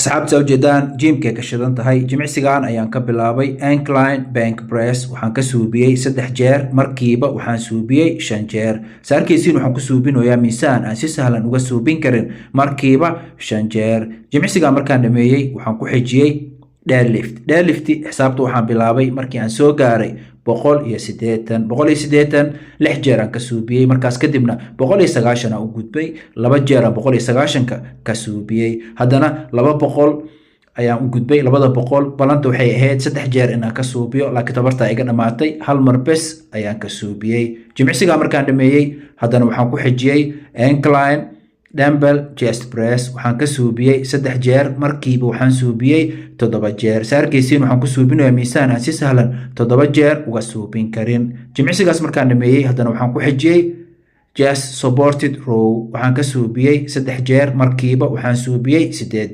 asxaabta ujeedaan jimka ka shidan tahay jimicsigan ayaan ka bilaabay incline bank press waxaan ka suubiyey 3 jeer markiiba waxaan suubiyey 5 jeer saarkiisiin waxaan ku suubinayaa miisaan aan si sahlan uga suubin karin markiiba 5 jeer jimicsigan markaan dhameeyay waxaan ku xijiyey deadlift xisaabta waxaan bilaabay markii aan soo gaaray 180 6 jeer aan ka suubiyey markaas kadibna 190 aan u gudbay 2 jeer aan 190 ka suubiyey haddana 200 ayaan u gudbay 200 balanta waxay ahayd 3 jeer inaan ka suubiyo laakiin tabarta iga dhamaatay hal mar bes ayaan ka suubiyey jimicsiga markaan dhameeyay haddana waxaan ku xijiyey incline dumbbell chest press waxaan ka suubiyey 3 jeer markiiba waxaan suubiyey 7 jeer saarkiisiin waxaan ku suubinayaa miisaan aan si sahlan 7 jeer uga suubin karin jimicsigaas markaan dhameeyay haddana waxaan ku xijiyey chest supported row waxaan ka suubiyey 3 jeer markiiba waxaan suubiyey 8 jeer